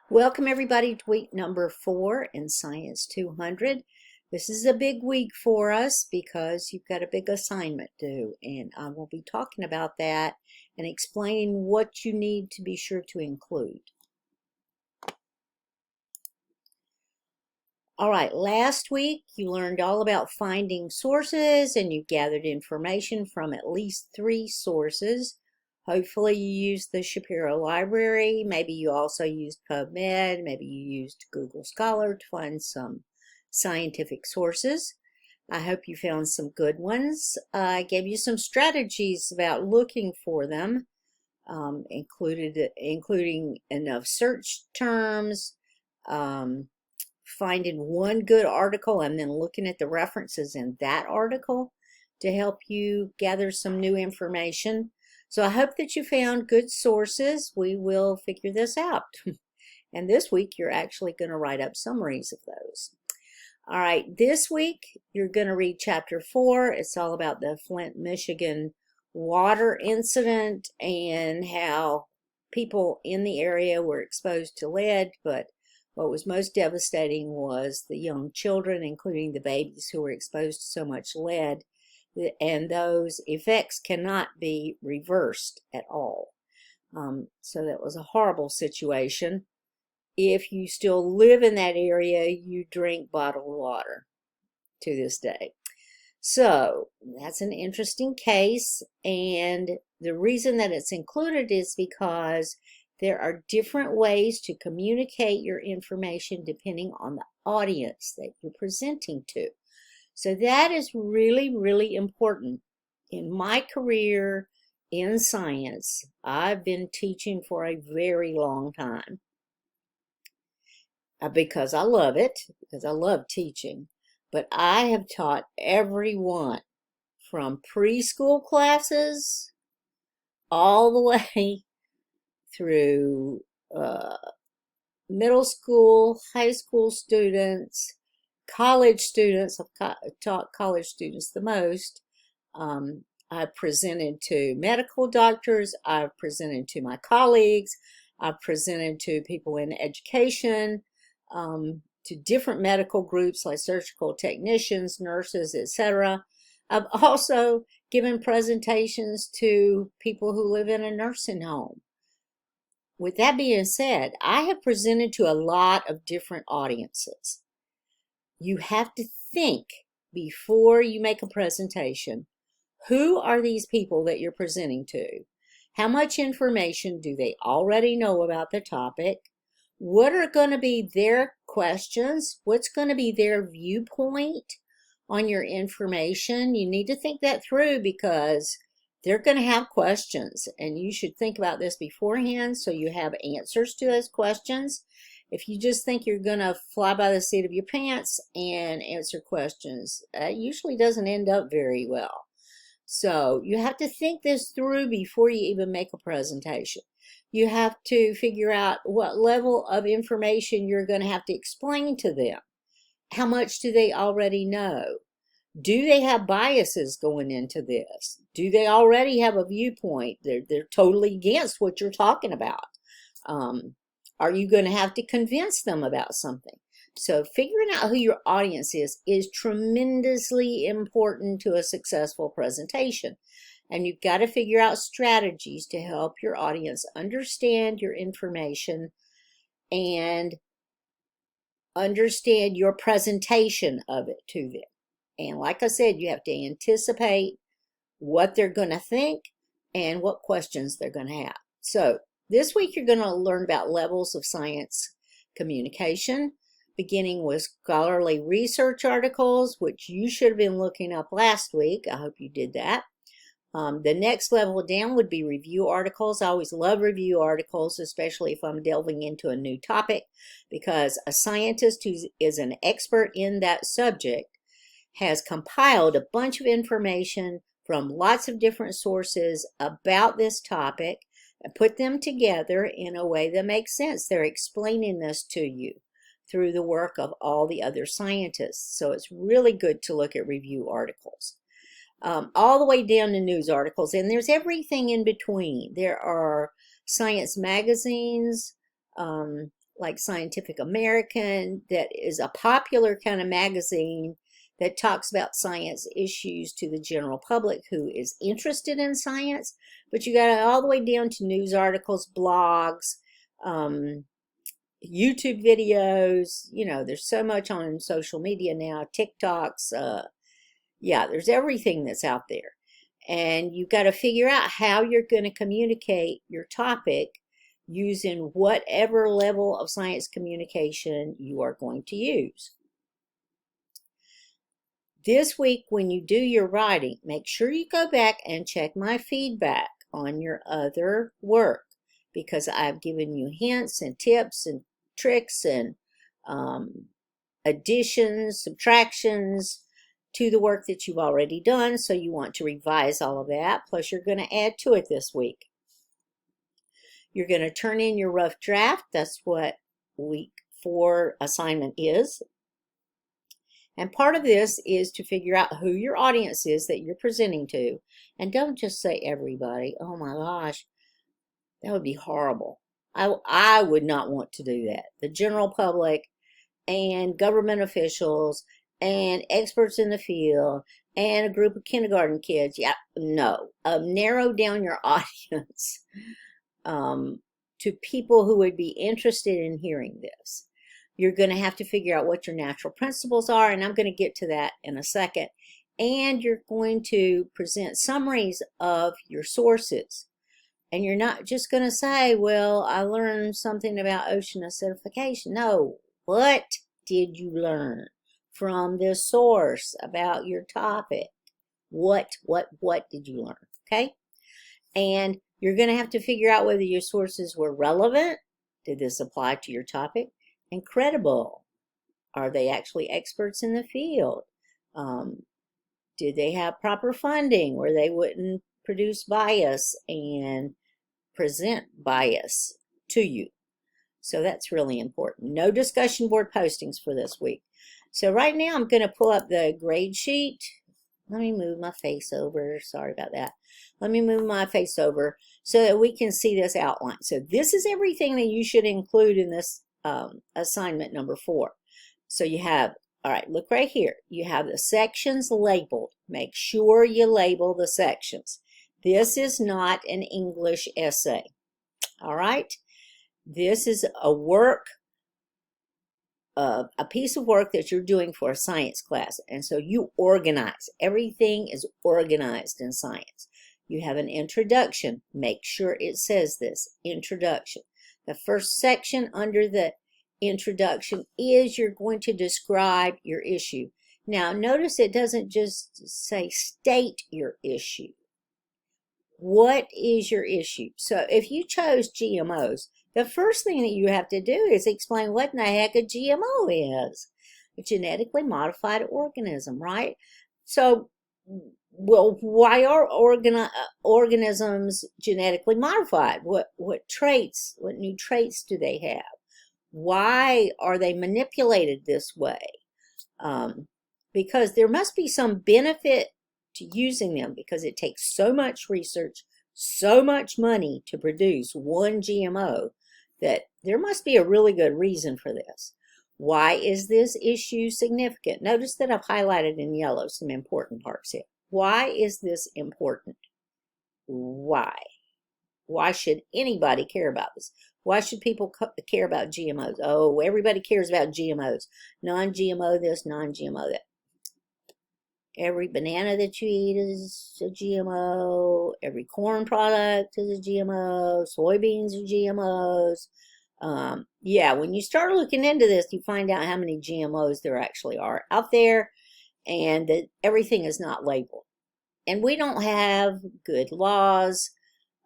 Welcome everybody to week number 4 in Science 200. This is a big week for us because you've got a big assignment due, and I will be talking about that and explaining what you need to be sure to include. All right, last week you learned all about finding sources and you gathered information from at least 3 sources. Hopefully you used the Shapiro Library. Maybe you also used PubMed. Maybe you used Google Scholar to find some scientific sources. I hope you found some good ones. I gave you some strategies about looking for them, including enough search terms, finding one good article and then looking at the references in that article to help you gather some new information. So I hope that you found good sources. We will figure this out. And this week, you're actually going to write up summaries of those. All right, this week, you're going to read chapter 4. It's all about the Flint, Michigan water incident and how people in the area were exposed to lead. But what was most devastating was the young children, including the babies who were exposed to so much lead. And those effects cannot be reversed at all. So that was a horrible situation. If you still live in that area, you drink bottled water to this day. So that's an interesting case, and the reason that it's included is because there are different ways to communicate your information depending on the audience that you're presenting to. So that is really, really important. In my career in science, I've been teaching for a very long time because I love it, because I love teaching. But I have taught everyone from preschool classes all the way through middle school, high school students, college students. I've taught college students the most. I've presented to medical doctors. I've presented to my colleagues. I've presented to people in education, to different medical groups like surgical technicians, nurses, etc. I've also given presentations to people who live in a nursing home. With that being said, I have presented to a lot of different audiences. You have to think before you make a presentation, who are these people that you're presenting to? How much information do they already know about the topic? What are going to be their questions? What's going to be their viewpoint on your information? You need to think that through because they're going to have questions, and you should think about this beforehand so you have answers to those questions. If you just think you're going to fly by the seat of your pants and answer questions, it usually doesn't end up very well. So you have to think this through before you even make a presentation. You have to figure out what level of information you're going to have to explain to them. How much do they already know? Do they have biases going into this? Do they already have a viewpoint? They're totally against what you're talking about. Are you going to have to convince them about something? So figuring out who your audience is tremendously important to a successful presentation. And you've got to figure out strategies to help your audience understand your information and understand your presentation of it to them. And like I said, you have to anticipate what they're going to think and what questions they're going to have. So this week you're going to learn about levels of science communication, beginning with scholarly research articles, which you should have been looking up last week. I hope you did that. The next level down would be review articles. I always love review articles, especially if I'm delving into a new topic, because a scientist who is an expert in that subject has compiled a bunch of information from lots of different sources about this topic and put them together in a way that makes sense. They're explaining this to you through the work of all the other scientists. So it's really good to look at review articles. All the way down to news articles, and there's everything in between. There are science magazines, like Scientific American, that is a popular kind of magazine that talks about science issues to the general public who is interested in science. But you got all the way down to news articles, blogs, YouTube videos. You know, there's so much on social media now, TikToks. Yeah, there's everything that's out there. And you've got to figure out how you're going to communicate your topic using whatever level of science communication you are going to use. This week, when you do your writing, make sure you go back and check my feedback on your other work, because I've given you hints and tips and tricks and additions, subtractions to the work that you've already done. So you want to revise all of that. Plus, you're going to add to it this week. You're going to turn in your rough draft. That's what week 4 assignment is. And part of this is to figure out who your audience is that you're presenting to. And don't just say everybody. Oh my gosh, that would be horrible. I would not want to do that. The general public and government officials and experts in the field and a group of kindergarten kids. Yeah, no. Narrow down your audience to people who would be interested in hearing this. You're going to have to figure out what your natural principles are, and I'm going to get to that in a second. And you're going to present summaries of your sources. And you're not just going to say, well, I learned something about ocean acidification. No, what did you learn from this source about your topic? What did you learn? Okay? And you're going to have to figure out whether your sources were relevant. Did this apply to your topic? And credible. Are they actually experts in the field? Did they have proper funding where they wouldn't produce bias and present bias to you? So that's really important. No discussion board postings for this week. So right now I'm going to pull up the grade sheet. Let me move my face over. Sorry about that. Let me move my face over so that we can see this outline. So this is everything that you should include in this assignment number 4. So you have, all right, look right here. You have the sections labeled. Make sure you label the sections. This is not an English essay. All right. This is a work, a piece of work that you're doing for a science class. And so you organize. Everything is organized in science. You have an introduction. Make sure it says this, introduction. The first section under the introduction is you're going to describe your issue. Now, notice it doesn't just say state your issue. What is your issue? So if you chose GMOs, the first thing that you have to do is explain what in the heck a GMO is. A genetically modified organism, right? So, well, why are organisms genetically modified? What traits, what new traits do they have? Why are they manipulated this way? Because there must be some benefit to using them, because it takes so much research, so much money to produce one GMO, that there must be a really good reason for this. Why is this issue significant? Notice that I've highlighted in yellow some important parts here. Why is this important? Why? Why should anybody care about this? Why should people care about GMOs? Oh, everybody cares about GMOs. Non-GMO this, non-GMO that. Every banana that you eat is a GMO. Every corn product is a GMO. Soybeans are GMOs. Yeah, when you start looking into this, you find out how many GMOs there actually are out there, and that everything is not labeled. And we don't have good laws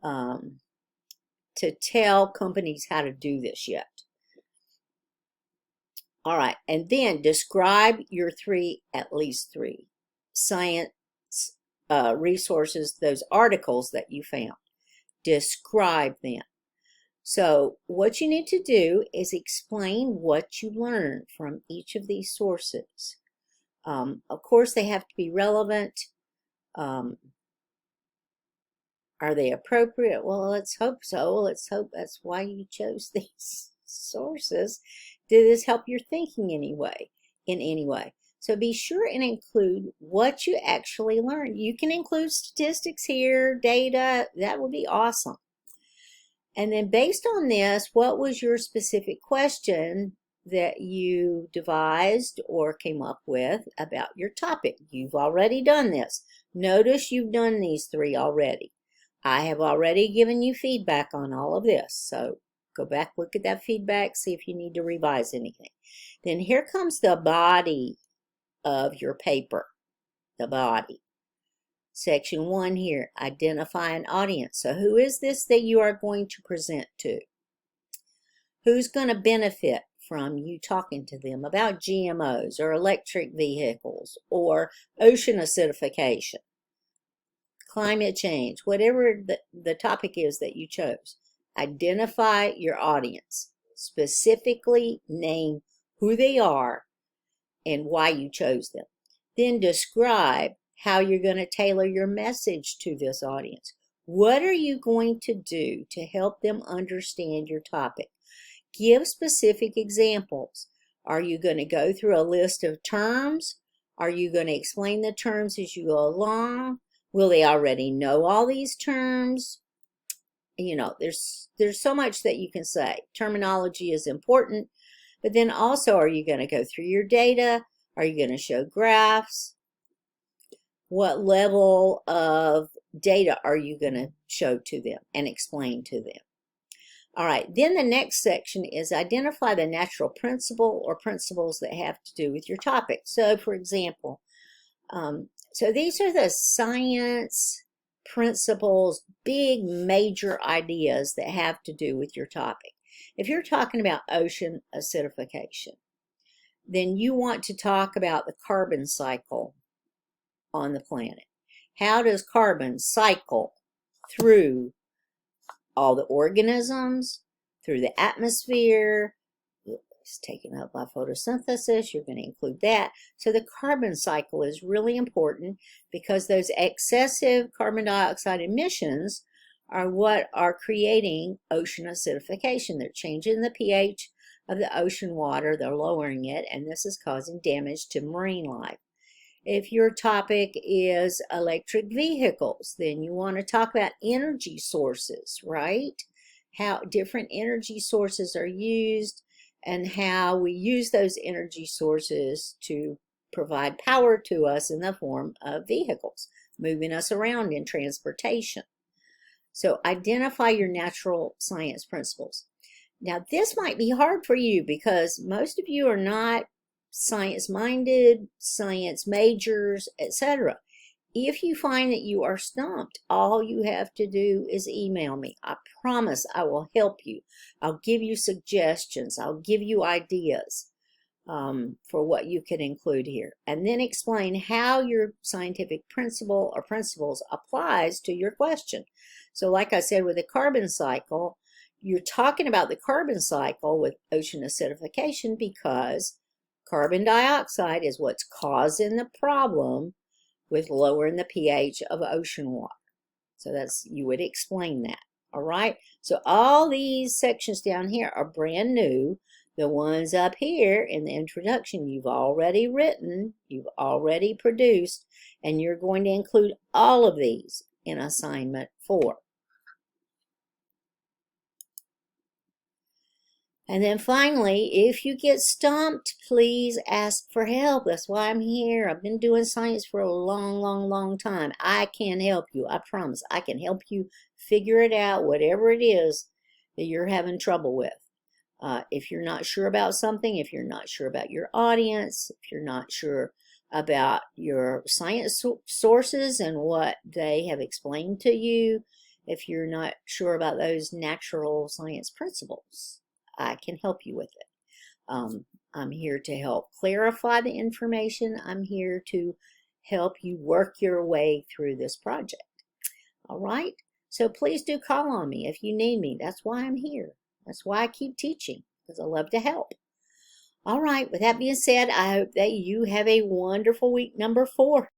to tell companies how to do this yet. All right, and then describe your at least three science resources, those articles that you found. Describe them. So what you need to do is explain what you learned from each of these sources. Of course, they have to be relevant. Are they appropriate? Well, let's hope so. Let's hope that's why you chose these sources. Did this help your thinking in any way? So be sure and include what you actually learned. You can include statistics here, data. That would be awesome. And then based on this, what was your specific question that you devised or came up with about your topic? You've already done this. Notice you've done these 3 already. I have already given you feedback on all of this. So go back, look at that feedback, see if you need to revise anything. Then here comes the body of your paper, the body. Section 1 here, identify an audience. So who is this that you are going to present to? Who's going to benefit from you talking to them about GMOs or electric vehicles or ocean acidification, climate change, whatever the topic is that you chose? Identify your audience. Specifically name who they are and why you chose them. Then describe how you're going to tailor your message to this audience. What are you going to do to help them understand your topic? Give specific examples. Are you going to go through a list of terms? Are you going to explain the terms as you go along? Will they already know all these terms? You know, there's so much that you can say. Terminology is important, but then also, are you going to go through your data? Are you going to show graphs? What level of data are you going to show to them and explain to them? All right, then the next section is identify the natural principle or principles that have to do with your topic. So, for example, so these are the science principles, big major ideas that have to do with your topic. If you're talking about ocean acidification, then you want to talk about the carbon cycle on the planet. How does carbon cycle through all the organisms, through the atmosphere? It's taken up by photosynthesis. You're going to include that. So the carbon cycle is really important because those excessive carbon dioxide emissions are what are creating ocean acidification. They're changing the pH of the ocean water. They're lowering it, and this is causing damage to marine life. If your topic is electric vehicles, then you want to talk about energy sources, right? How different energy sources are used and how we use those energy sources to provide power to us in the form of vehicles, moving us around in transportation. So identify your natural science principles. Now, this might be hard for you because most of you are not science-minded, science majors, etc. If you find that you are stumped, all you have to do is email me. I promise I will help you. I'll give you suggestions. I'll give you ideas for what you can include here. And then explain how your scientific principle or principles applies to your question. So like I said, with the carbon cycle, you're talking about the carbon cycle with ocean acidification because carbon dioxide is what's causing the problem with lowering the pH of ocean water. So that's, you would explain that. All right. So all these sections down here are brand new. The ones up here in the introduction, you've already written, you've already produced, and you're going to include all of these in assignment 4. And then finally, if you get stumped, please ask for help. That's why I'm here. I've been doing science for a long time. I can help you. I promise. I can help you figure it out, whatever it is that you're having trouble with. If you're not sure about something, if you're not sure about your audience, if you're not sure about your science sources and what they have explained to you, if you're not sure about those natural science principles, I can help you with it. I'm here to help clarify the information. I'm here to help you work your way through this project. All right? So please do call on me if you need me. That's why I'm here. That's why I keep teaching, because I love to help. All right, with that being said, I hope that you have a wonderful week number 4.